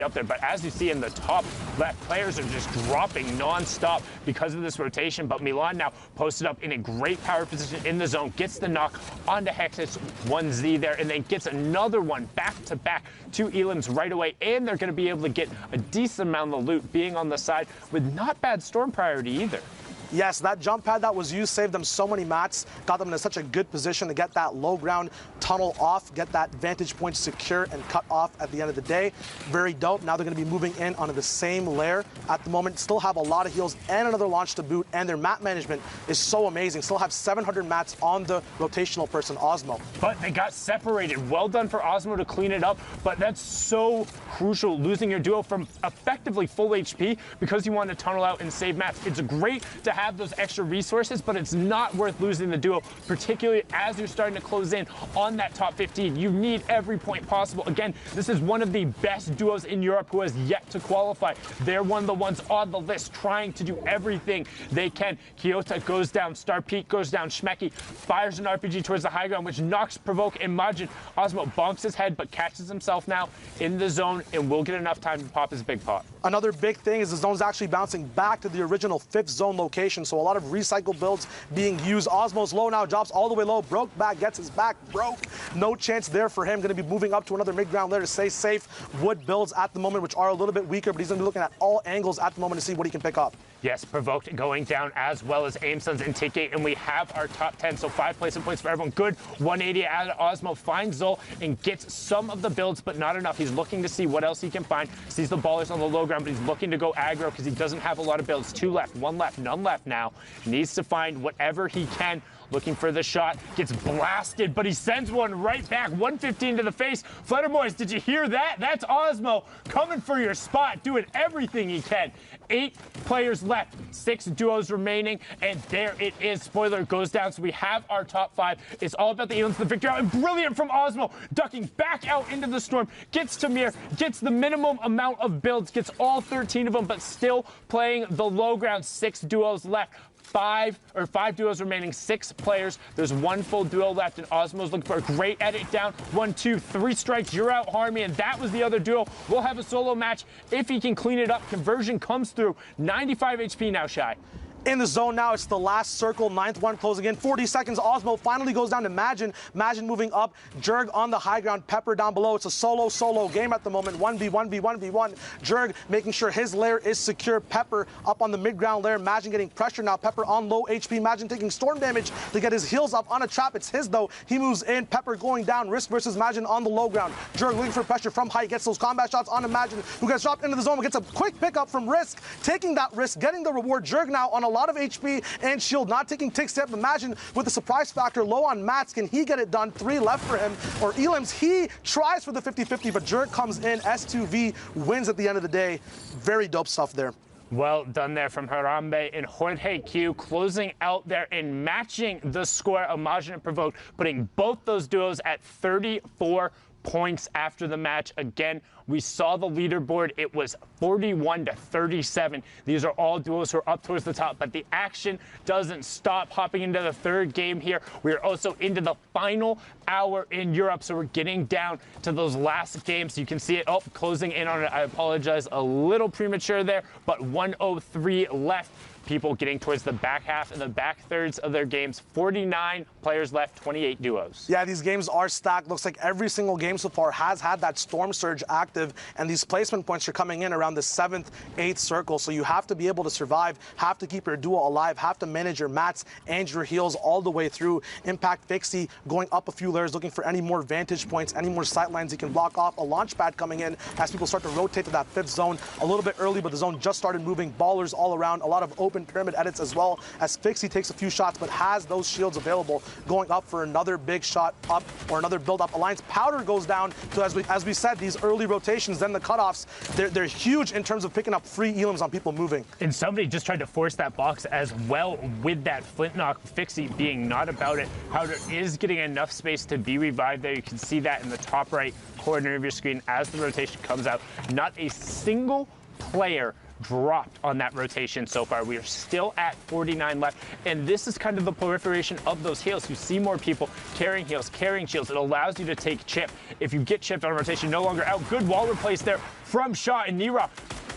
up there, but as you see in the top left, players are just dropping non-stop because of this rotation. But Milan now posted up in a great power position in the zone, gets the knock onto Hexus 1Z there, and then gets another one back-to-back to Elims right away, and they're going to be able to get a decent amount of loot being on the side with not bad storm priority either. Yes, that jump pad that was used saved them so many mats, got them in such a good position to get that low ground tunnel off, get that vantage point secure and cut off at the end of the day. Very dope. Now they're going to be moving in onto the same layer at the moment. Still have a lot of heals and another launch to boot, and their mat management is so amazing. Still have 700 mats on the rotational person, Osmo. But they got separated. Well done for Osmo to clean it up, but that's so crucial, losing your duo from effectively full HP because you want to tunnel out and save mats. It's great to have those extra resources, but it's not worth losing the duo, particularly as you're starting to close in on that top 15. You need every point possible. Again, this is one of the best duos in Europe who has yet to qualify. They're one of the ones on the list trying to do everything they can. Kyoto goes down, Star Peak goes down, Schmecky fires an RPG towards the high ground, which knocks Provoke and Majin. Osmo bonks his head, but catches himself now in the zone and will get enough time to pop his big pot. Another big thing is the zone's actually bouncing back to the original 5th zone location, so a lot of recycle builds being used. Osmo's low now, drops all the way low. Broke back, gets his back broke. No chance there for him. Going to be moving up to another mid-ground layer to stay safe. Wood builds at the moment, which are a little bit weaker, but he's going to be looking at all angles at the moment to see what he can pick up. Yes, Provoked going down as well as Aimsons and Take-8, and we have our top 10, so 5 placement points for everyone. Good 180 out of Osmo, finds Zol and gets some of the builds, but not enough. He's looking to see what else he can find. Sees the ballers on the low ground, but he's looking to go aggro because he doesn't have a lot of builds. 2 left, 1 left, none left now. Needs to find whatever he can. Looking for the shot, gets blasted, but he sends one right back. 115 to the face. Flutterboys, did you hear that? That's Osmo coming for your spot, doing everything he can. 8 players left, 6 duos remaining, and there it is. Spoiler goes down, so we have our top 5. It's all about the Elims, the victory out, and brilliant from Osmo, ducking back out into the storm, gets Tamir, gets the minimum amount of builds, gets all 13 of them, but still playing the low ground. 6 duos left. 5 duos remaining, 6 players. There's 1 full duo left, and Osmo's looking for a great edit down. 1, 2, 3 strikes. You're out, Harmy, and that was the other duo. We'll have a solo match if he can clean it up. Conversion comes through. 95 HP now, Shy. In the zone now, it's the last circle, 9th one closing in. 40 seconds, Osmo finally goes down to Majin. Majin moving up, Jurg on the high ground, Pepper down below. It's a solo game at the moment, 1v1v1v1. Jurg making sure his lair is secure. Pepper up on the mid-ground lair. Majin getting pressure now. Pepper on low HP. Majin taking storm damage to get his heals up on a trap. It's his though. He moves in. Pepper going down. Risk versus Majin on the low ground. Jurg looking for pressure from height. Gets those combat shots onto Majin, who gets dropped into the zone. Gets a quick pickup from Risk. Taking that risk, getting the reward. Jurg now on a lot of HP and shield, not taking ticks yet. Imagine with the surprise factor low on mats, can he get it done? 3 left for him. Or Elims, he tries for the 50-50, but Jurg comes in. S2V wins at the end of the day. Very dope stuff there. Well done there from Harambe and Jorge Q, closing out there and matching the score of Majin and Provoked, putting both those duos at 34 points after the match. Again, we saw the leaderboard. It was 41 to 37. These are all duos who are up towards the top, but the action doesn't stop. Hopping into the 3rd game here, we are also into the final hour in Europe, so we're getting down to those last games. You can see it closing in on it. I apologize, a little premature there, but 103 left. People getting towards the back half and the back thirds of their games. 49 players left, 28 duos. Yeah, these games are stacked. Looks like every single game so far has had that storm surge active, and these placement points are coming in around the 7th, 8th circle. So you have to be able to survive, have to keep your duo alive, have to manage your mats and your heals all the way through. Impact Fixie going up a few layers, looking for any more vantage points, any more sight lines he can block off. A launch pad coming in as people start to rotate to that 5th zone a little bit early, but the zone just started moving. Ballers all around, a lot of open pyramid edits as well, as Fixie takes a few shots but has those shields available, going up for another big shot up or another build up. Alliance Powder goes down. So as we said, these early rotations, then the cutoffs, they're huge in terms of picking up free Elims on people moving. And somebody just tried to force that box as well with that flint knock. Fixie being not about it. Powder is getting enough space to be revived there. You can see that in the top right corner of your screen as the rotation comes out. Not a single player dropped on that rotation so far. We are still at 49 left, and this is kind of the proliferation of those heals. You see more people carrying heals, carrying shields. It allows you to take chip. If you get chipped on rotation, no longer out. Good wall replace there from Shaw, and Nira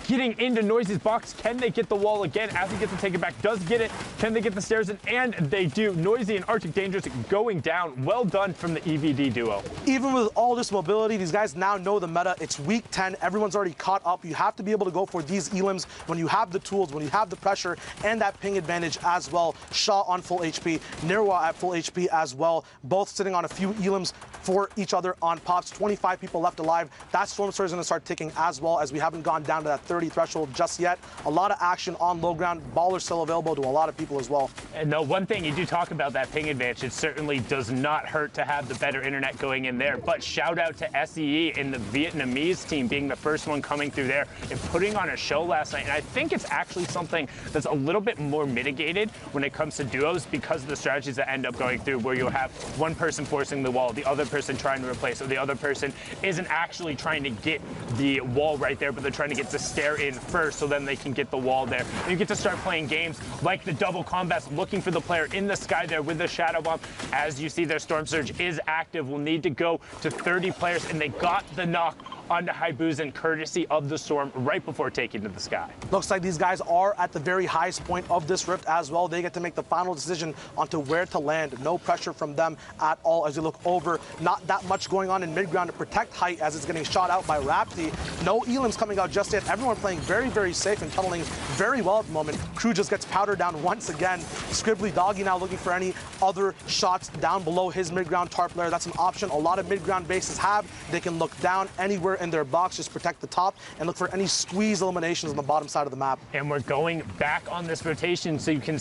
getting into Noisy's box. Can they get the wall again as he gets to take it back? Does get it. Can they get the stairs in? And they do. Noisy and Arctic Dangerous going down. Well done from the EVD duo. Even with all this mobility, these guys now know the meta. It's week 10. Everyone's already caught up. You have to be able to go for these elims when you have the tools, when you have the pressure, and that ping advantage as well. Shaw on full HP, Nirwa at full HP as well. Both sitting on a few elims for each other on pops. 25 people left alive. That Storm Surge is going to start ticking as well, as we haven't gone down to that 30 threshold just yet. A lot of action on low ground. Baller still available to a lot of people as well. And the one thing you do talk about, that ping advantage, it certainly does not hurt to have the better internet going in there. But shout out to SEE and the Vietnamese team being the first one coming through there and putting on a show last night. And I think it's actually something that's a little bit more mitigated when it comes to duos because of the strategies that end up going through, where you'll have one person forcing the wall, the other person trying to replace, or the other person isn't actually trying to get the wall right there, but they're trying to get the stair in first so then they can get the wall there. And you get to start playing games like the double combats, looking for the player in the sky there with the Shadow Bomb. As you see, their Storm Surge is active. We'll need to go to 30 players, and they got the knock onto Haibuzin courtesy of the Storm right before taking to the sky. Looks like these guys are at the very highest point of this rift as well. They get to make the final decision onto where to land. No pressure from them at all as you look over. Not that much going on in mid-ground to protect height as it's getting shot out by Rapti. No elims coming out just yet. Everyone playing very, very safe and tunneling very well at the moment. Crew just gets powdered down once again. Scribbly Doggy now looking for any other shots down below his mid-ground tarp layer. That's an option a lot of mid-ground bases have. They can look down anywhere in their box, just protect the top and look for any squeeze eliminations on the bottom side of the map. And we're going back on this rotation so you can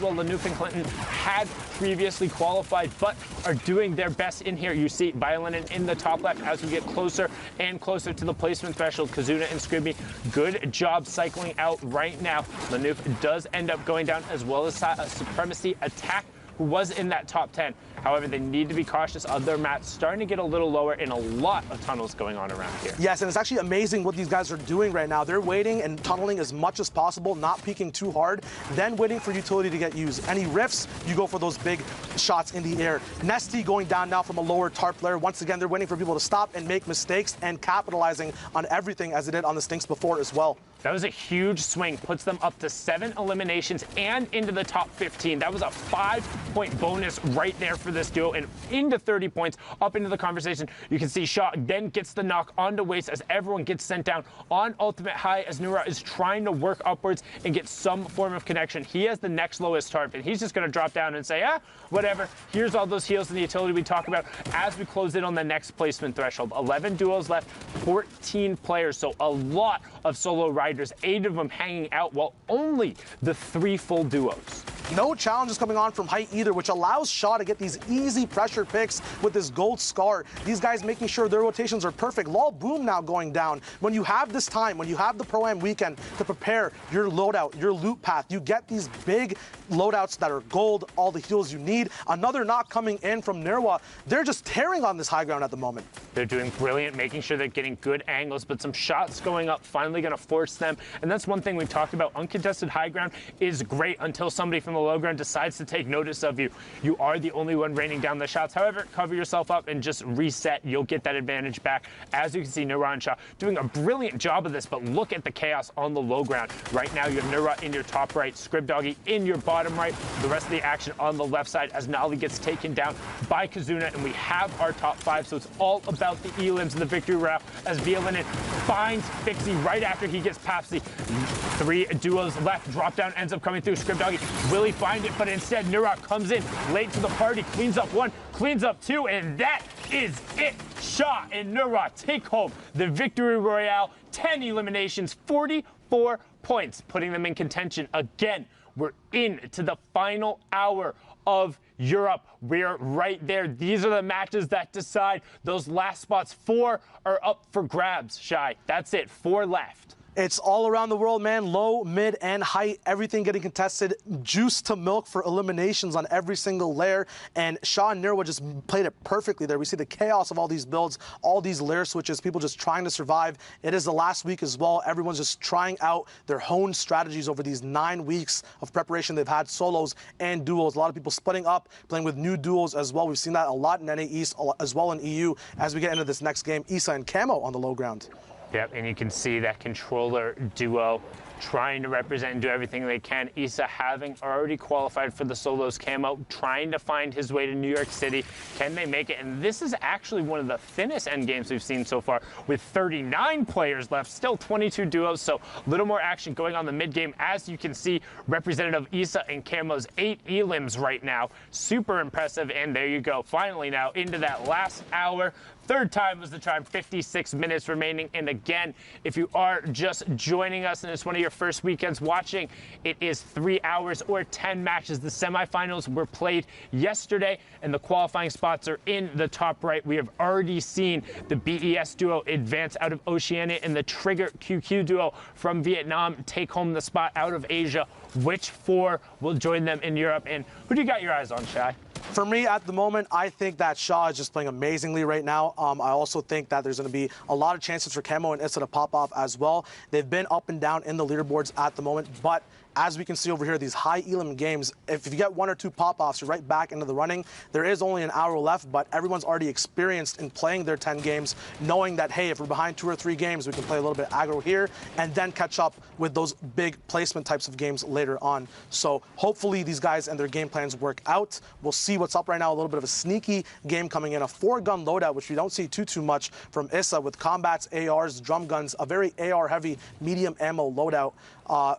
well, Lanuf and Clinton had previously qualified, but are doing their best in here. You see Violin in the top left as we get closer and closer to the placement threshold. Kazuna and Scribby, good job cycling out right now. Lanuf does end up going down, as well as a Supremacy Attack, who was in that top 10. However, they need to be cautious of their mats starting to get a little lower and a lot of tunnels going on around here. Yes, and it's actually amazing what these guys are doing right now. They're waiting and tunneling as much as possible, not peeking too hard, then waiting for utility to get used. Any rifts, you go for those big shots in the air. Nesty going down now from a lower tarp layer. Once again, they're waiting for people to stop and make mistakes and capitalizing on everything as they did on the Stinks before as well. That was a huge swing, puts them up to 7 eliminations and into the top 15. That was a 5-point bonus right there for this duo, and into 30 points, up into the conversation. You can see Shaw then gets the knock onto Waste as everyone gets sent down on ultimate high as Nura is trying to work upwards and get some form of connection. He has the next lowest tarp, and he's just going to drop down and say, whatever. Here's all those heals and the utility we talk about as we close in on the next placement threshold. 11 duos left, 14 players, so a lot of solo riders, 8 of them hanging out, while only the 3 full duos. No challenges coming on from height either, which allows Shaw to get these easy pressure picks with this gold scar. These guys making sure their rotations are perfect. Lol Boom now going down. When you have this time, when you have the Pro-Am weekend to prepare your loadout, your loot path, you get these big loadouts that are gold, all the heals you need. Another knock coming in from Nirwa. They're just tearing on this high ground at the moment. They're doing brilliant, making sure they're getting good angles, but some shots going up finally going to force them. And that's one thing we've talked about. Uncontested high ground is great until somebody from the low ground decides to take notice of you. You are the only one raining down the shots. However, cover yourself up and just reset. You'll get that advantage back. As you can see, Nura and Shaw doing a brilliant job of this, but look at the chaos on the low ground. Right now, you have Nura in your top right, Scrib Doggy in your bottom right. The rest of the action on the left side as Nali gets taken down by Kazuna, and we have our top 5, so it's all about the elims and the victory route as Violinin finds Fixie right after he gets Papsy. 3 duos left. Drop down ends up coming through. Scrib Doggy, will he find it? But instead, Nura comes in late to the party, cleans up 1, cleans up 2, and that is it. Shaw and Nura take home the victory royale. 10 eliminations, 44 points, putting them in contention again. We're into the final hour of Europe. We're right there. These are the matches that decide those last spots. 4 are up for grabs, Shy. That's it. 4 left. It's all around the world, man. Low, mid, and height, everything getting contested. Juice to milk for eliminations on every single layer. And Shaw and Nirwa just played it perfectly there. We see the chaos of all these builds, all these layer switches, people just trying to survive. It is the last week as well. Everyone's just trying out their honed strategies over these 9 weeks of preparation they've had, solos and duos. A lot of people splitting up, playing with new duos as well. We've seen that a lot in NA East, as well in EU, as we get into this next game. Issa and Camo on the low ground. Yep, and you can see that controller duo trying to represent and do everything they can. Issa having already qualified for the solos, Camo trying to find his way to New York City. Can they make it? And this is actually one of the thinnest end games we've seen so far, with 39 players left, still 22 duos, so a little more action going on the mid game. As you can see, representative Issa and Camo's 8 elims right now. Super impressive, and there you go. Finally now into that last hour. Third time was the charm, 56 minutes remaining. And again, if you are just joining us and it's one of your first weekends watching, it is 3 hours or 10 matches. The semifinals were played yesterday, and the qualifying spots are in the top right. We have already seen the BES duo advance out of Oceania and the Trigger QQ duo from Vietnam take home the spot out of Asia. Which 4 will join them in Europe? And who do you got your eyes on, Shai? For me, at the moment, I think that Shaw is just playing amazingly right now. I also think that there's going to be a lot of chances for Camo and Issa to pop off as well. They've been up and down in the leaderboards at the moment, but as we can see over here, these high elim games, if you get 1 or 2 pop-offs, you're right back into the running. There is only an hour left, but everyone's already experienced in playing their 10 games, knowing that, hey, if we're behind 2 or 3 games, we can play a little bit aggro here and then catch up with those big placement types of games later on. So hopefully these guys and their game plans work out. We'll see what's up right now. A little bit of a sneaky game coming in, a 4-gun loadout, which we don't see too much from Issa, with combats, ARs, drum guns, a very AR-heavy medium ammo loadout.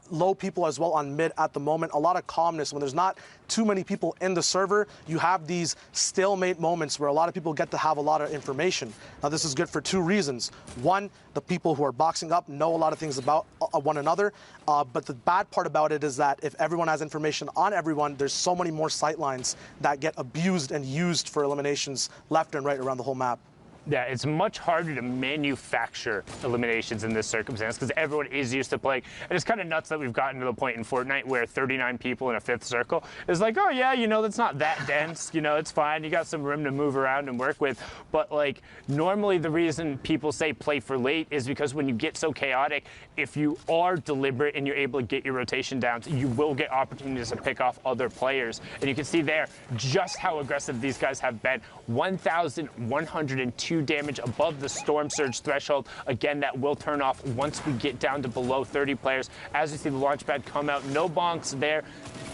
Low people as well on mid at the moment. A lot of calmness. When there's not too many people in the server, you have these stalemate moments where a lot of people get to have a lot of information. Now, this is good for 2 reasons. One, the people who are boxing up know a lot of things about one another. But the bad part about it is that if everyone has information on everyone, there's so many more sightlines that get abused and used for eliminations left and right around the whole map. Yeah, it's much harder to manufacture eliminations in this circumstance because everyone is used to playing. And it's kind of nuts that we've gotten to the point in Fortnite where 39 people in a 5th circle is like, oh yeah, you know, that's not that dense. You know, it's fine. You got some room to move around and work with. But like, normally the reason people say play for late is because when you get so chaotic, if you are deliberate and you're able to get your rotation down, you will get opportunities to pick off other players. And you can see there just how aggressive these guys have been. 1,102 damage above the Storm Surge threshold. Again, that will turn off once we get down to below 30 players. As you see the launch pad come out, no bonks there.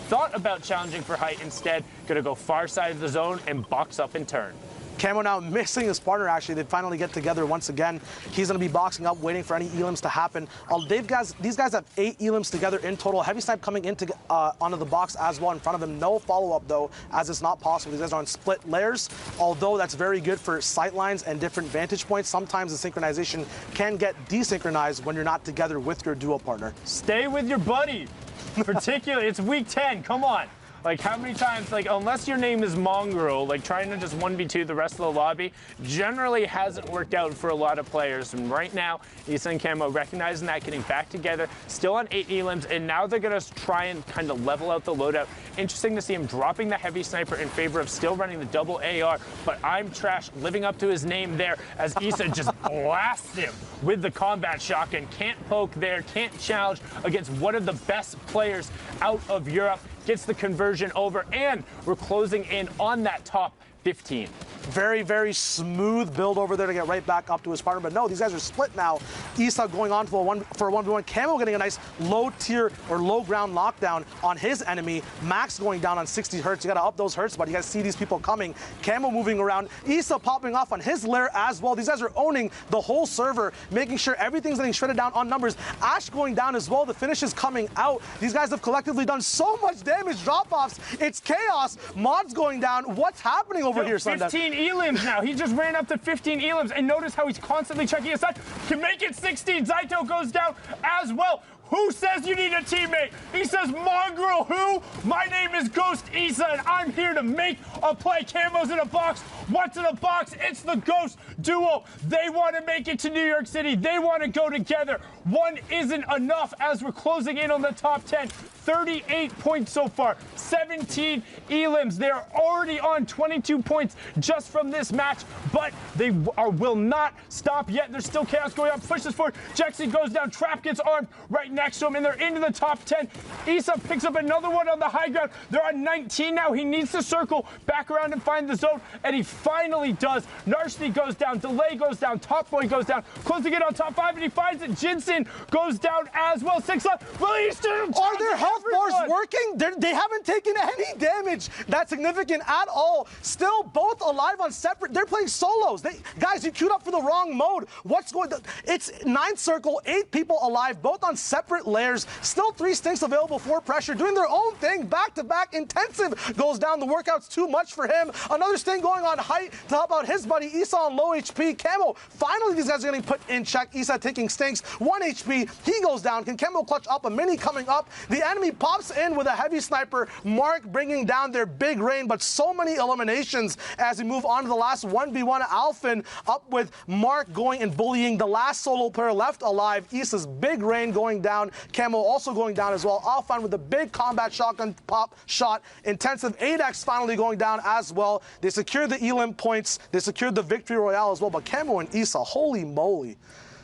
Thought about challenging for height instead. Gonna go far side of the zone and box up and turn. Camo now missing his partner, actually. They finally get together once again. He's going to be boxing up, waiting for any elims to happen. These guys have 8 elims together in total. Heavy Snipe coming into onto the box as well in front of him. No follow-up, though, as it's not possible. These guys are on split layers, although that's very good for sightlines and different vantage points. Sometimes the synchronization can get desynchronized when you're not together with your duo partner. Stay with your buddy. Particularly, it's week 10. Come on. Like, how many times, like, unless your name is Mongrel, like, trying to just 1v2 the rest of the lobby generally hasn't worked out for a lot of players. And right now, Issa and Camo recognizing that, getting back together, still on 8 elims, and now they're going to try and kind of level out the loadout. Interesting to see him dropping the heavy sniper in favor of still running the double AR, but I'm Trash living up to his name there as Issa just blasts him with the combat shotgun. Can't poke there, can't challenge against one of the best players out of Europe. Gets the conversion over, and we're closing in on that top 15. Very, very smooth build over there to get right back up to his partner. But no, these guys are split now. Issa going on for a 1v1. Camo getting a nice low tier or low ground lockdown on his enemy. Max going down on 60 hertz. You got to up those hertz, but you guys see these people coming. Camo moving around. Issa popping off on his lair as well. These guys are owning the whole server, making sure everything's getting shredded down on numbers. Ash going down as well. The finish is coming out. These guys have collectively done so much damage. Drop-offs. It's chaos. Mods going down. What's happening over here, Sunday? 15 elims now. He just ran up to 15 elims, and notice how he's constantly checking his side. Can make it 16. Zaito goes down as well. Who says you need a teammate? He says, Mongrel who? My name is Ghost Issa, and I'm here to make a play. Camo's in a box. What's in a box? It's the Ghost duo. They want to make it to New York City. They want to go together. One isn't enough as we're closing in on the top 10. 38 points so far. 17 elims. They're already on 22 points just from this match, but they will not stop yet. There's still chaos going on. Pushes forward. Jexy goes down. Trap gets armed right next to him, and they're into the top 10. Issa picks up another one on the high ground. They're on 19 now. He needs to circle back around and find the zone, and he finally does. Narshni goes down. Delay goes down. Top Boy goes down. Closing in on top 5, and he finds it. Jinsen goes down as well. 6 left. Released him. Are their health bars working? They haven't taken any damage that's significant at all. Still both alive on separate. They're playing solos. Guys, you queued up for the wrong mode. What's going on? It's 9 circle, 8 people alive, both on separate layers. Still 3 stinks available for pressure, doing their own thing. Back to back. Intensive goes down. The workout's too much for him. Another sting going on height to help out his buddy Issa on low HP. Camo, finally these guys are getting put in check. Issa taking stinks. 1 HP. He goes down. Can Camo clutch up? A mini coming up. The enemy pops in with a heavy sniper. Mark bringing down their big rain, but so many eliminations as we move on to the last 1v1. Alphen up with Mark going and bullying the last solo player left alive. Issa's big rain going down. Camo also going down as well. Alphen with a big combat shotgun pop shot. Intensive 8x finally going down as well. They secured the elim points. They secured the victory royale as well, but Camo and Issa, holy moly.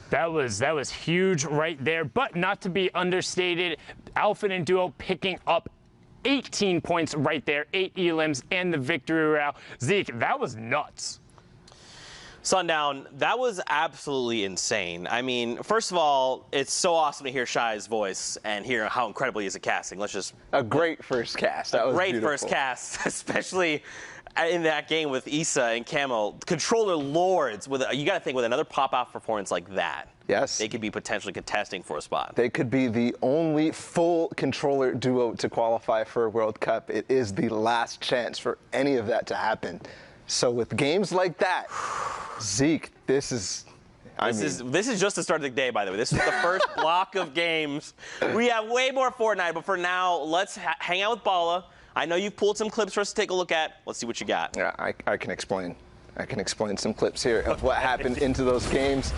That was huge right there, but not to be understated. Alphen and Duo picking up 18 points right there, 8 elims and the victory royale. Zeke, that was nuts. Sundown, that was absolutely insane. I mean, first of all, it's so awesome to hear Shai's voice and hear how incredible he is at casting. Let's just... A great first cast. That was great beautiful. First cast, especially in that game with Issa and Camo. Controller lords, you got to think with another pop-out performance like that. Yes. They could be potentially contesting for a spot. They could be the only full controller duo to qualify for a World Cup. It is the last chance for any of that to happen. So with games like that, Zeke, this is just the start of the day, by the way. This is the first block of games. We have way more Fortnite, but for now, let's hang out with Bala. I know you've pulled some clips for us to take a look at. Let's see what you got. Yeah, I can explain. I can explain some clips here of what happened into those games.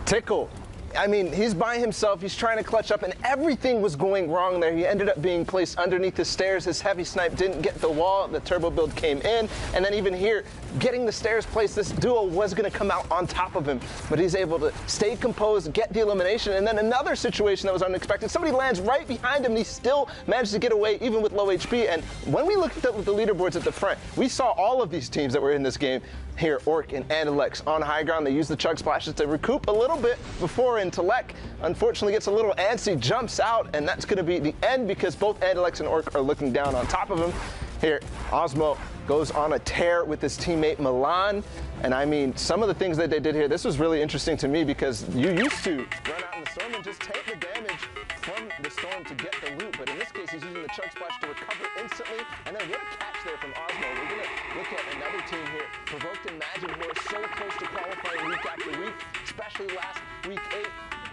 Tickle. I mean, he's by himself. He's trying to clutch up, and everything was going wrong there. He ended up being placed underneath the stairs. His heavy snipe didn't get the wall. The turbo build came in, and then even here, getting the stairs placed, this duo was going to come out on top of him, but he's able to stay composed, get the elimination, and then another situation that was unexpected. Somebody lands right behind him, and he still managed to get away, even with low HP. And when we looked at the leaderboards at the front, we saw all of these teams that were in this game here, Orc and Andalex on high ground. They use the chug splashes to recoup a little bit before Telek unfortunately gets a little antsy, jumps out, and that's going to be the end because both Andalex and Orc are looking down on top of him. Here, Osmo goes on a tear with his teammate Milan. And I mean, some of the things that they did here, this was really interesting to me because you used to run out in the storm and just take the damage from the storm to get the loot. But in this case, he's using the chug splash to recover instantly. And then what a catch there from Osmo. We're going to look at another team here. Provoked Imagine, who are so close to qualifying week after week, especially last week 8.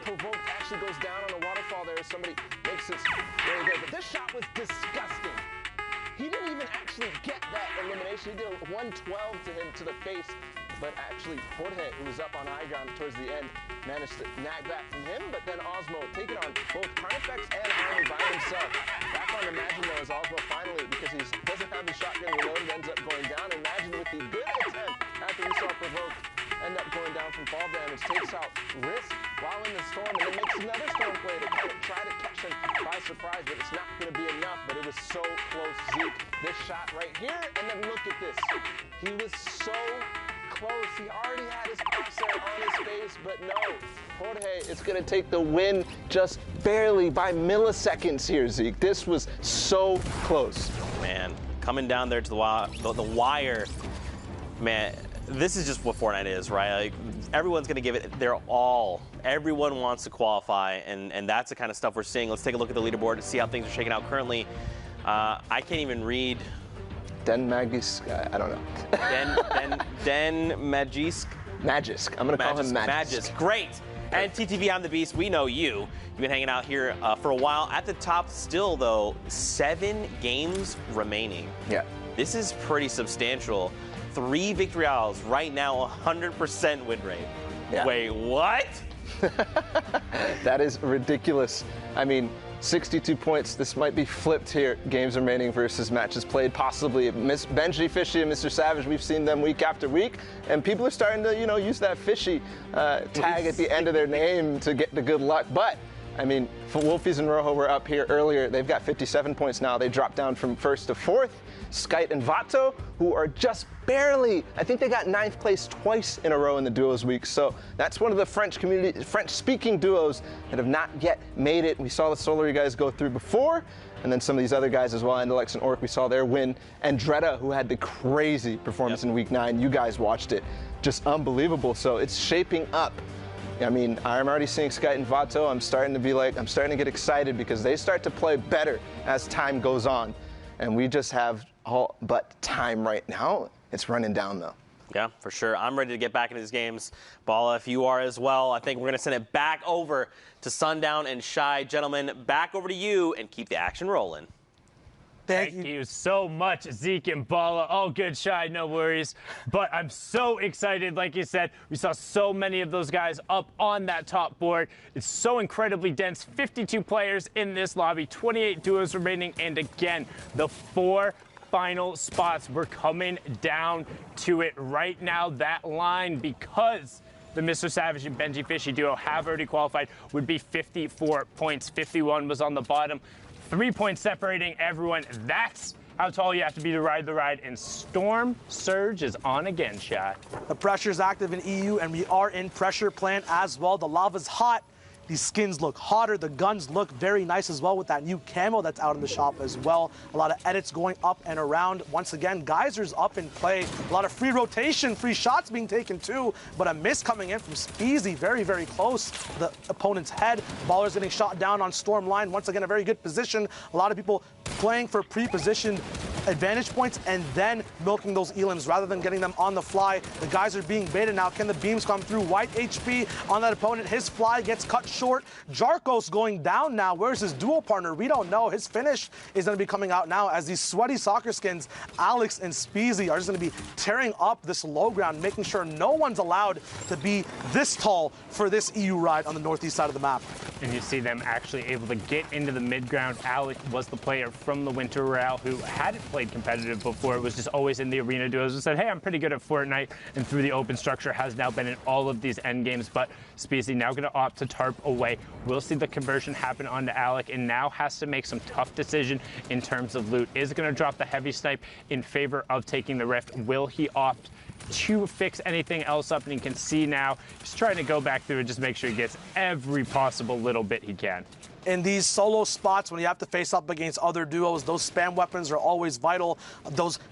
Provoked actually goes down on a waterfall there as somebody makes it very good. But this shot was disgusting. He didn't even actually get that elimination. He did a 112 to him to the face, but actually Fortnite, who was up on high ground towards the end, managed to nag that from him. But then Osmo taking on both Carnifex and Army by himself. Back on Imagine though is Osmo finally, because he doesn't have the shotgun reloaded, ends up going down. Imagine with the good attempt after we saw Provoke end up going down from fall damage, takes out Risk while in the storm, and then makes another storm play to kind of try to catch him by surprise, but it's not going to be enough. But it was so close, Zeke. This shot right here, and then look at this. He was so close. He already had his crosshair on his face, but no. Jorge is going to take the win just barely by milliseconds here, Zeke. This was so close. Man, coming down there to the wire, man. This is just what Fortnite is, right? Like, everyone's going to give it their all. Everyone wants to qualify, and that's the kind of stuff we're seeing. Let's take a look at the leaderboard to see how things are shaking out currently. I can't even read. Den Magisk, I don't know. Den Magisk? Magisk. I'm going to call him Magisk. Magisk, great. And TTV, I'm the Beast. We know you. You've been hanging out here for a while. At the top still, though, 7 games remaining. Yeah. This is pretty substantial. 3 victory odds right now, 100% win rate. Yeah. Wait, what? That is ridiculous. I mean, 62 points. This might be flipped here. Games remaining versus matches played. Possibly Benji Fishy and Mr. Savage. We've seen them week after week, and people are starting to, use that Fishy tag at the end of their name to get the good luck. But I mean, Wolfies and Rojo were up here earlier. They've got 57 points now. They dropped down from 1st to 4th. Skite and Vato, who are just barely, I think they got 9th place twice in a row in the duos week. So that's one of the French-speaking duos that have not yet made it. We saw the Solary guys go through before, and then some of these other guys as well, Andalex and Orc, we saw their win. And Dreda, who had the crazy performance in week 9. You guys watched it. Just unbelievable. So it's shaping up. I mean, I'm already seeing Skite and Vato. I'm starting to get excited because they start to play better as time goes on. And we just have all but time right now. It's running down, though. Yeah, for sure. I'm ready to get back into these games. Bala, if you are as well, I think we're going to send it back over to Sundown and Shy. Gentlemen, back over to you and keep the action rolling. Thank you so much, Zeke and Bala. All good, Shy, no worries. But I'm so excited. Like you said, we saw so many of those guys up on that top board. It's so incredibly dense. 52 players in this lobby, 28 duos remaining. And again, the 4 final spots. We're coming down to it right now. That line, because the Mr. Savage and Benji Fishy duo have already qualified, would be 54 points. 51 was on the bottom. 3 points separating everyone. That's how tall you have to be to ride the ride. And Storm Surge is on again, Shy. The pressure is active in EU, and we are in pressure plant as well. The lava's hot. These skins look hotter. The guns look very nice as well with that new camo that's out in the shop as well. A lot of edits going up and around. Once again, Geysers up in play. A lot of free rotation, free shots being taken too. But a miss coming in from Speezy, very, very close to the opponent's head. Baller's getting shot down on Storm line. Once again, a very good position. A lot of people playing for pre-positioned advantage points and then milking those elims rather than getting them on the fly. The guys are being baited now. Can the beams come through? White HP on that opponent. His fly gets cut short. Jarkos going down now. Where's his duo partner? We don't know. His finish is going to be coming out now as these sweaty soccer skins, Alex and Speezy, are just going to be tearing up this low ground, making sure no one's allowed to be this tall for this EU ride on the northeast side of the map. And you see them actually able to get into the mid ground. Alex was the player from the Winter Royale who hadn't played competitive before. It was just always in the arena duos and said, hey, I'm pretty good at Fortnite, and through the open structure has now been in all of these end games. But Speezy now going to opt to tarp away. We'll see the conversion happen onto Alec, and now has to make some tough decision in terms of loot. Is going to drop the heavy snipe in favor of taking the rift. Will he opt to fix anything else up? And you can see now he's trying to go back through and just make sure he gets every possible little bit he can. In these solo spots, when you have to face up against other duos, those spam weapons are always vital.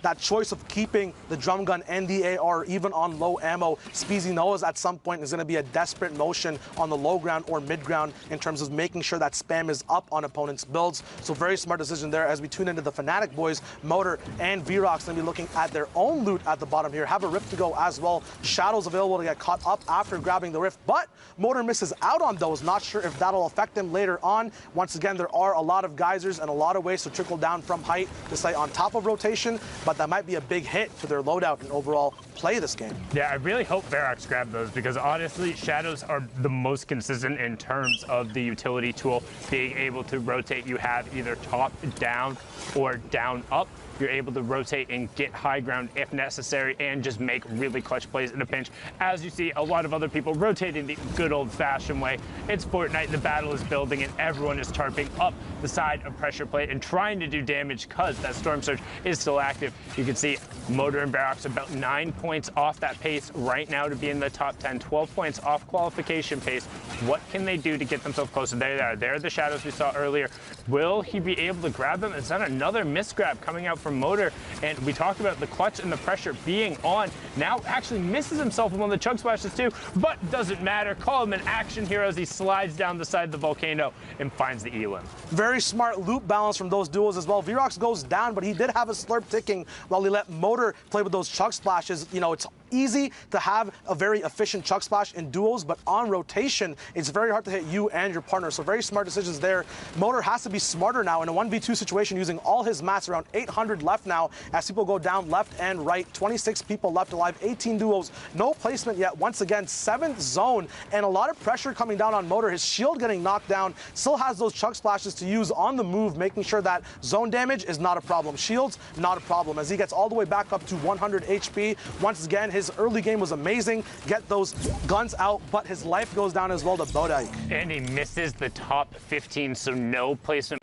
That choice of keeping the drum gun and the AR even on low ammo, Speezy knows at some point is going to be a desperate motion on the low ground or mid ground in terms of making sure that spam is up on opponents' builds. So very smart decision there as we tune into the Fnatic boys. Motor and Vrox going to be looking at their own loot at the bottom here. Have a rift to go as well. Shadows available to get caught up after grabbing the rift, but Motor misses out on those. Not sure if that'll affect him later on. Once again, there are a lot of geysers and a lot of ways to trickle down from height to stay on top of rotation, but that might be a big hit to their loadout and overall play this game. Yeah, I really hope Vrox grabbed those because honestly, shadows are the most consistent in terms of the utility tool being able to rotate. You have either top down or down up. You're able to rotate and get high ground if necessary and just make really clutch plays in a pinch. As you see, a lot of other people rotating the good old-fashioned way. It's Fortnite, the battle is building, and everyone is tarping up the side of pressure plate and trying to do damage because that Storm Surge is still active. You can see Motor and Vrox about 9 points off that pace right now to be in the top 10, 12 points off qualification pace. What can they do to get themselves closer? There they are. There are the shadows we saw earlier. Will he be able to grab them? Is that another misgrab coming out from Motor? And we talked about the clutch and the pressure being on. Now actually misses himself with one of the chug splashes too, but doesn't matter. Call him an action hero as he slides down the side of the volcano and finds the elim. Very smart loop balance from those duos as well. Vrox goes down, but he did have a slurp ticking while he let Motor play with those chug splashes. You know, it's easy to have a very efficient chuck splash in duos, but on rotation, it's very hard to hit you and your partner. So very smart decisions there. Motor has to be smarter now in a 1v2 situation, using all his mats, around 800 left now as people go down left and right. 26 people left alive, 18 duos, no placement yet. Once again, 7th zone, and a lot of pressure coming down on Motor. His shield getting knocked down, still has those chuck splashes to use on the move, making sure that zone damage is not a problem. Shields, not a problem, as he gets all the way back up to 100 HP. Once again, his early game was amazing. Get those guns out, but his life goes down as well to Bodike. And he misses the top 15, so no placement.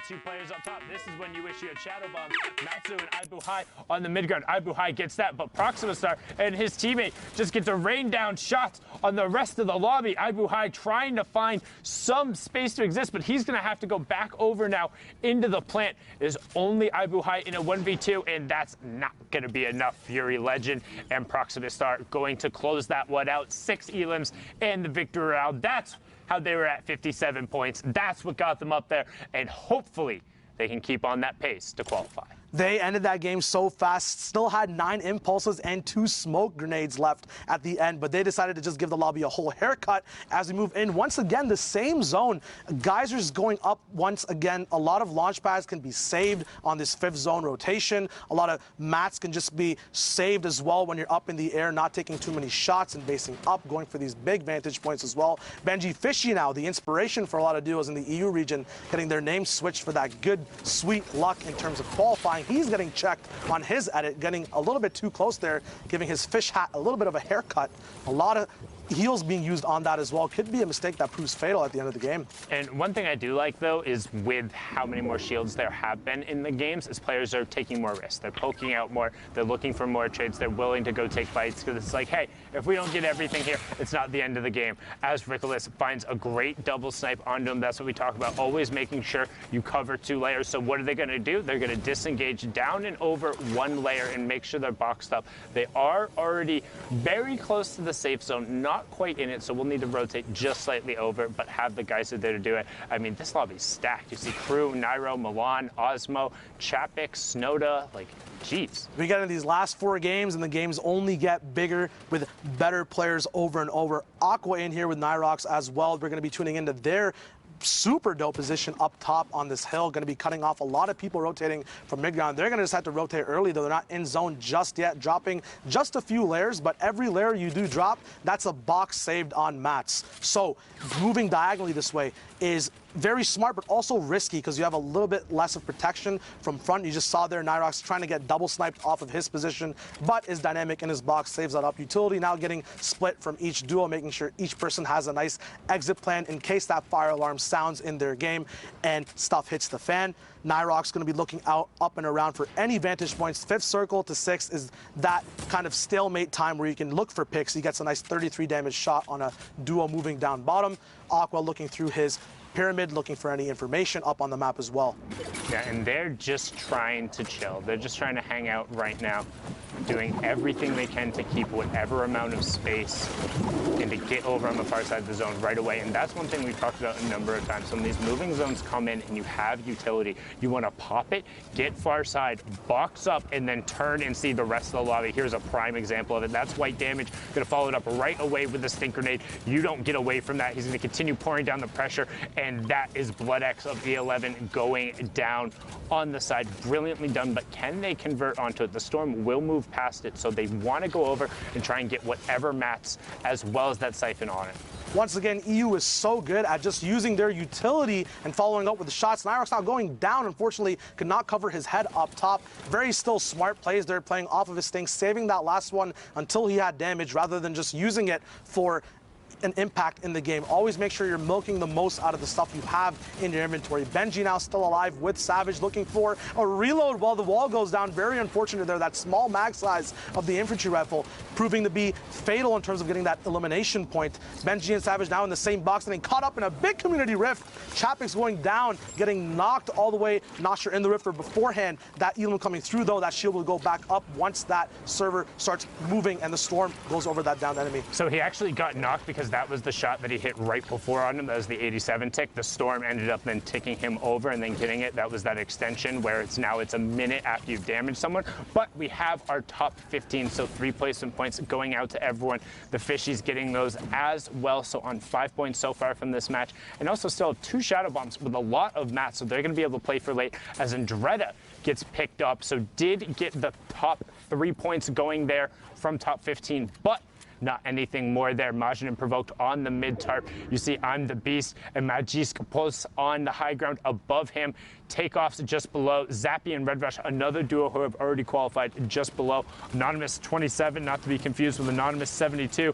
Two players up top. This is when you wish you had Shadow Bomb. Matsu and Ibu High on the mid ground. Ibu High gets that, but Proxima Star and his teammate just get to rain down shots on the rest of the lobby. Ibu High trying to find some space to exist, but he's going to have to go back over now into the plant. There's only Ibu High in a 1v2, and that's not going to be enough. Fury Legend and Proxima Star going to close that one out. 6 elims and the victory round. That's how they were at 57 points. That's what got them up there, and hopefully they can keep on that pace to qualify. They ended that game so fast, still had 9 impulses and 2 smoke grenades left at the end, but they decided to just give the lobby a whole haircut as we move in. Once again, the same zone. Geysers going up once again. A lot of launch pads can be saved on this 5th zone rotation. A lot of mats can just be saved as well when you're up in the air, not taking too many shots and basing up, going for these big vantage points as well. Benji Fishy now, the inspiration for a lot of duos in the EU region, getting their name switched for that good, sweet luck in terms of qualifying. He's getting checked on his edit, getting a little bit too close there, giving his fish hat a little bit of a haircut. A lot of heals being used on that as well. Could be a mistake that proves fatal at the end of the game. And one thing I do like, though, is with how many more shields there have been in the games, is players are taking more risks. They're poking out more. They're looking for more trades. They're willing to go take fights because it's like, hey, if we don't get everything here, it's not the end of the game. As Rickolas finds a great double snipe onto him, that's what we talk about, always making sure you cover 2 layers. So what are they going to do? They're going to disengage down and over 1 layer and make sure they're boxed up. They are already very close to the safe zone, not quite in it, so we'll need to rotate just slightly over, but have the guys there to do it. I mean, this lobby's stacked. You see Crew, Nairo, Milan, Osmo, Chapik, Snowda, like, jeez. We get into these last 4 games, and the games only get bigger with better players over and over. Aqua in here with Nyrox as well. We're going to be tuning into their super dope position up top on this hill. Going to be cutting off a lot of people rotating from mid ground. They're going to just have to rotate early, though. They're not in zone just yet, dropping just a few layers, but every layer you do drop, that's a box saved on mats. So moving diagonally this way is very smart, but also risky because you have a little bit less of protection from front. You just saw there Nyrox trying to get double sniped off of his position, but is dynamic in his box, saves that up. Utility now getting split from each duo, making sure each person has a nice exit plan in case that fire alarm sounds in their game and stuff hits the fan. Nyrox going to be looking out, up and around for any vantage points. 5th circle to 6th is that kind of stalemate time where you can look for picks. He gets a nice 33 damage shot on a duo moving down bottom. Aqua looking through his pyramid, looking for any information up on the map as well. Yeah, and they're just trying to chill. They're just trying to hang out right now, doing everything they can to keep whatever amount of space and to get over on the far side of the zone right away. And that's one thing we've talked about a number of times. When these moving zones come in and you have utility, you want to pop it, get far side, box up, and then turn and see the rest of the lobby. Here's a prime example of it. That's white damage. Going to follow it up right away with the stink grenade. You don't get away from that. He's going to continue pouring down the pressure, and that is Blood X of E11 going down on the side. Brilliantly done, but can they convert onto it? The Storm will move past it, so they want to go over and try and get whatever mats as well as that siphon on it. Once again, EU is so good at just using their utility and following up with the shots. Nyrox now going down, unfortunately, could not cover his head up top. Very still smart plays there, playing off of his thing, saving that last one until he had damage rather than just using it for an impact in the game. Always make sure you're milking the most out of the stuff you have in your inventory. Benji now still alive with Savage, looking for a reload while the wall goes down. Very unfortunate there. That small mag size of the infantry rifle proving to be fatal in terms of getting that elimination point. Benji and Savage now in the same box, getting caught up in a big community rift. Chapek's going down, getting knocked all the way. Not sure in the rift or beforehand. That Elam coming through though, that shield will go back up once that server starts moving and the storm goes over that downed enemy. So he actually got knocked because that was the shot that he hit right before on him. That was the 87 tick. The storm ended up then ticking him over and then getting it. That was that extension where it's a minute after you've damaged someone. But we have our top 15, so 3 placement points going out to everyone. The Fishies getting those as well, so on 5 points so far from this match. And also still 2 Shadow Bombs with a lot of mats, so they're going to be able to play for late as Andretta gets picked up. So did get the top 3 points going there from top 15, but not anything more there. Majin provoked on the mid tarp. You see I'm the Beast and Magisk Pulse on the high ground above him. Takeoffs just below. Zappy and Red Rush, another duo who have already qualified, just below. Anonymous 27, not to be confused with Anonymous 72.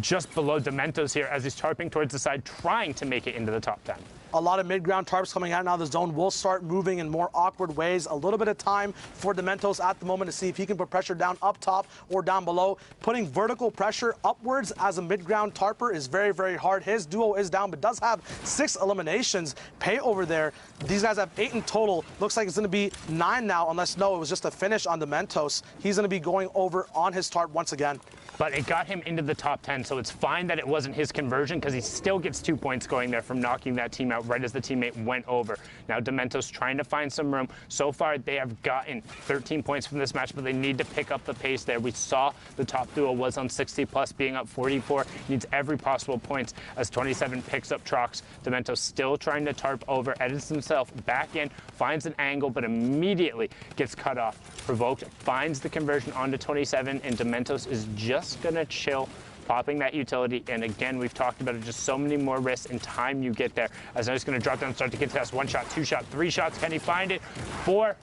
Just below Dementos here as he's tarping towards the side, trying to make it into the top 10. A lot of mid-ground tarps coming out now. The zone will start moving in more awkward ways. A little bit of time for Dementos at the moment to see if he can put pressure down up top or down below. Putting vertical pressure upwards as a mid-ground tarper is very, very hard. His duo is down, but does have 6 eliminations. Pay over there. These guys have 8 in total. Looks like it's going to be 9 now, unless, no, it was just a finish on Dementos. He's going to be going over on his tarp once again. But it got him into the top 10, so it's fine that it wasn't his conversion because he still gets 2 points going there from knocking that team out right as the teammate went over. Now Dementos trying to find some room. So far they have gotten 13 points from this match, but they need to pick up the pace there. We saw the top duo was on 60 plus, being up 44. Needs every possible points as 27 picks up Trox. Dementos still trying to tarp over, edits himself back in, finds an angle, but immediately gets cut off. Provoked finds the conversion onto 27, and Dementos is just gonna chill, popping that utility. And again, we've talked about it, just so many more risks and time you get there. As now he's gonna drop down and start to contest. 1 shot, 2 shot, 3 shots. Can he find it? 4.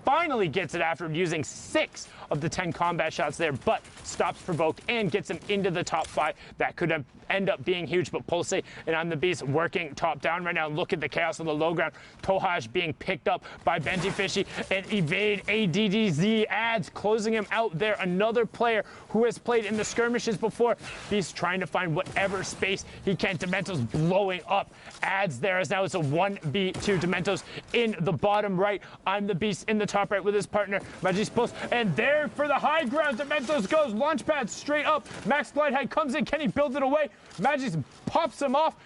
Finally gets it after using 6 of the 10 combat shots there, but stops Provoked and gets him into the top 5. That could end up being huge, but Pulse and I'm the Beast working top down right now. Look at the chaos on the low ground. Tohaj being picked up by Benji Fishy and Evade ADDZ adds, closing him out there. Another player who has played in the skirmishes before. Beast trying to find whatever space he can. Dementos blowing up adds there as now it's a 1v2. Dementos in the bottom right. I'm the Beast in the top right with his partner Magi's Pulse, and there for the high ground Dementos goes. Launch pad straight up. Max glide height comes in. Can he build it away? Magic pops him off.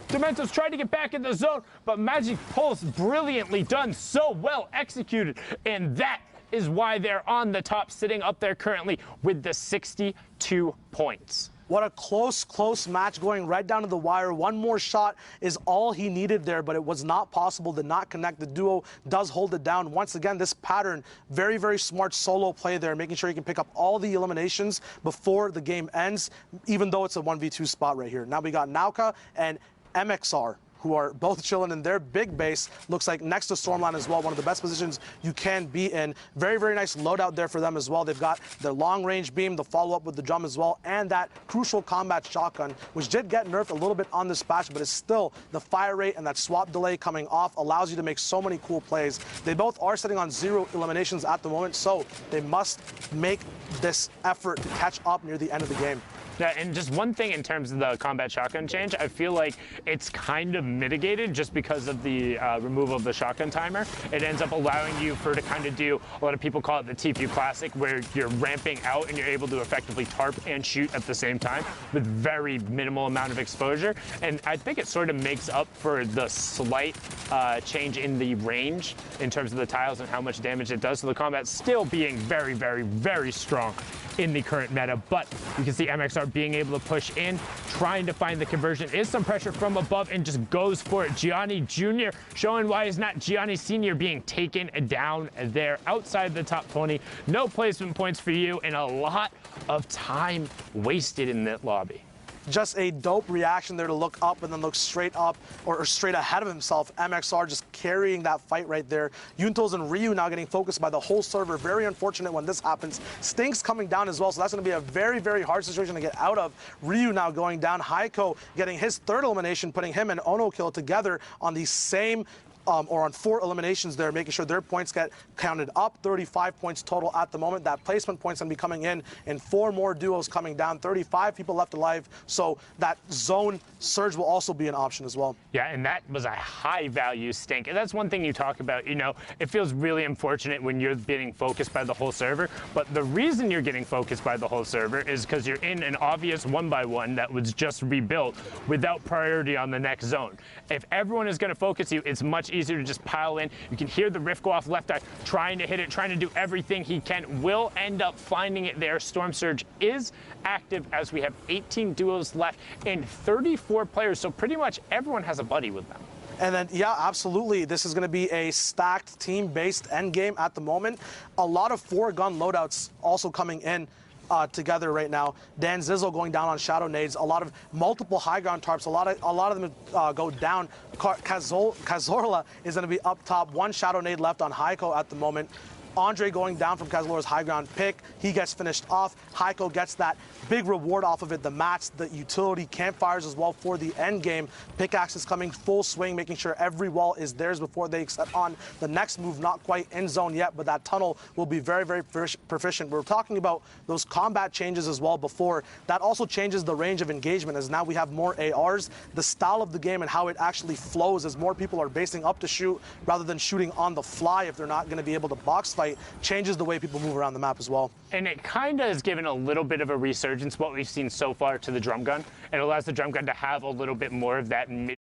Dementos tried to get back in the zone, but Magic Pulse brilliantly done, so well executed, and that is why they're on the top, sitting up there currently with the 62 points. What a close match going right down to the wire. One more shot is all he needed there, but it was not possible, did not connect. The duo does hold it down. Once again, this pattern, very, very smart solo play there, making sure he can pick up all the eliminations before the game ends, even though it's a 1v2 spot right here. Now we got Nauka and MXR, who are both chilling in their big base. Looks like next to Stormline as well, one of the best positions you can be in. Very, very nice loadout there for them as well. They've got their long-range beam, the follow-up with the drum as well, and that crucial combat shotgun, which did get nerfed a little bit on this patch, but it's still the fire rate and that swap delay coming off allows you to make so many cool plays. They both are sitting on 0 eliminations at the moment, so they must make this effort to catch up near the end of the game. Yeah, and just one thing in terms of the combat shotgun change, I feel like it's kind of mitigated just because of the removal of the shotgun timer. It ends up allowing you to kind of do, a lot of people call it the TPU Classic, where you're ramping out and you're able to effectively tarp and shoot at the same time with very minimal amount of exposure. And I think it sort of makes up for the slight change in the range in terms of the tiles and how much damage it does. So the combat still being very, very, very strong in the current meta, but you can see MXR being able to push in, trying to find the conversion. Is some pressure from above and just goes for it. Gianni Jr. showing why he's not Gianni Sr. being taken down there outside the top 20. No placement points for you and a lot of time wasted in that lobby. just a dope reaction there to look up and then look straight up or straight ahead of himself. MXR just carrying that fight right there. Yuntos and Ryu now getting focused by the whole server. Very unfortunate when this happens. Stink's coming down as well, so that's going to be a very, very hard situation to get out of. Ryu now going down. Heiko getting his third elimination, putting him and Ono Kill together on the same or on 4 eliminations there, making sure their points get counted up. 35 points total at the moment. That placement point's going to be coming in 4 more duos coming down. 35 people left alive, so that zone surge will also be an option as well. Yeah, and that was a high-value stink. And that's one thing you talk about, you know, it feels really unfortunate when you're getting focused by the whole server, but the reason you're getting focused by the whole server is because you're in an obvious 1-by-1 that was just rebuilt without priority on the next zone. If everyone is going to focus you, it's much easier to just pile in. You can hear the Rift go off left eye, trying to hit it, trying to do everything he can. Will end up finding it there. Storm Surge is active as we have 18 duos left and 34 players, so pretty much everyone has a buddy with them. And then, yeah, absolutely. This is going to be a stacked team-based endgame at the moment. A lot of 4-gun loadouts also coming in together right now. Dan Zizzle going down on Shadow Nades. A lot of multiple high ground tarps. A lot of them go down. Cazorla is going to be up top. 1 Shadow Nade left on Heiko at the moment. Andre going down from Cazorla's high ground pick. He gets finished off. Heiko gets that big reward off of it. The mats, the utility campfires as well for the end game. Pickaxe is coming full swing, making sure every wall is theirs before they set on the next move. Not quite in zone yet, but that tunnel will be very, very proficient. We're talking about those combat changes as well before. That also changes the range of engagement as now we have more ARs. The style of the game and how it actually flows as more people are basing up to shoot rather than shooting on the fly if they're not going to be able to box fight changes the way people move around the map as well. And it kind of has given a little bit of a resurgence, what we've seen so far, to the drum gun. It allows the drum gun to have a little bit more of that mid